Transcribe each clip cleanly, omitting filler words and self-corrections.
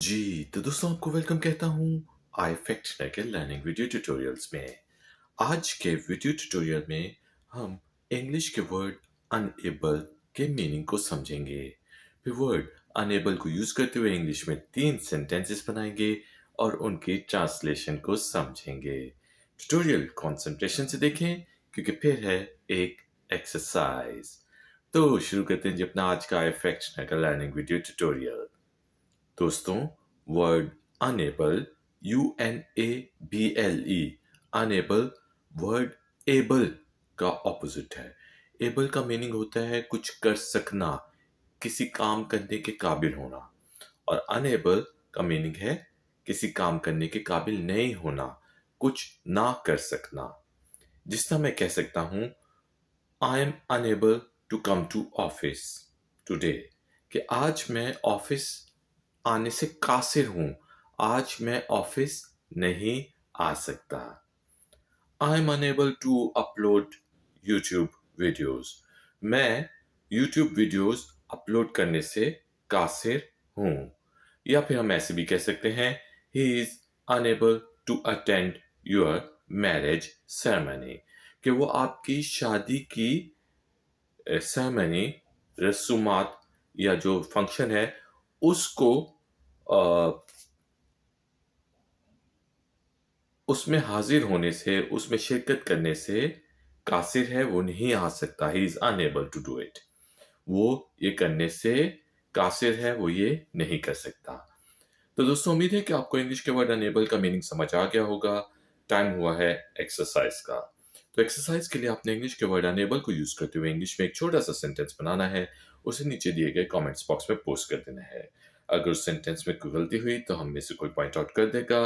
जी, तो दोस्तों आपको वेलकम कहता हूँ आई फैक्ट के लर्निंग वीडियो ट्यूटोरियल्स में। आज के वीडियो ट्यूटोरियल में हम इंग्लिश के वर्ड अनएबल के मीनिंग को समझेंगे। फिर वर्ड अनएबल को यूज करते हुए इंग्लिश में 3 सेंटेंसेस बनाएंगे और उनकी ट्रांसलेशन को समझेंगे। ट्यूटोरियल कंसंट्रेशन से देखें क्योंकि फिर है एक एक्सरसाइज। तो शुरू करते हैं जी अपना आज का आई फैक्ट का लर्निंग वीडियो ट्यूटोरियल। दोस्तों, word unable UNABLE unable word able का ऑपोजिट है। एबल का मीनिंग होता है कुछ कर सकना, किसी काम करने के काबिल होना, और अनेबल का मीनिंग है किसी काम करने के काबिल नहीं होना, कुछ ना कर सकना। जिस तरह मैं कह सकता हूं I am unable to come to office today, कि आज मैं ऑफिस आने से कासिर हूं, आज मैं ऑफिस नहीं आ सकता। I am unable to upload YouTube videos, मैं यूट्यूब वीडियोस अपलोड करने से कासिर हूं। या फिर हम ऐसे भी कह सकते हैं he is unable to attend your marriage ceremony, कि वो आपकी शादी की सेरेमनी, रसूमात या जो फंक्शन है उसको अ, उसमें हाजिर होने से, उसमें शिरकत करने से कासिर है, वो नहीं आ सकता। He is unable to do it. वो ये करने से कासिर है, वो ये नहीं कर सकता। तो दोस्तों, उम्मीद है कि आपको इंग्लिश के वर्ड अनेबल का मीनिंग समझ आ गया होगा। टाइम हुआ है एक्सरसाइज का। तो एक्सरसाइज के लिए आपने इंग्लिश के वर्ड अनेबल को यूज करते हुए इंग्लिश में एक छोटा सा सेंटेंस बनाना है। उसे नीचे दिए गए कमेंट्स बॉक्स में पोस्ट कर देना है। अगर उस सेंटेंस में कोई गलती हुई तो हम में से कोई पॉइंट आउट कर देगा।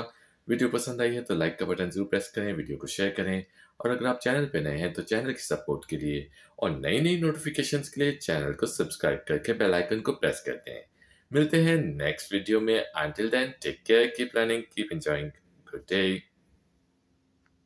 वीडियो पसंद आई है तो लाइक का बटन जरूर प्रेस करें, वीडियो को शेयर करें, और अगर आप चैनल पे नए हैं तो चैनल की सपोर्ट के लिए और नई नई नोटिफिकेशंस के लिए चैनल को सब्सक्राइब करके बेल आइकन को प्रेस कर दें। मिलते हैं नेक्स्ट वीडियो में। Until then take care, keep learning, keep enjoying, good day.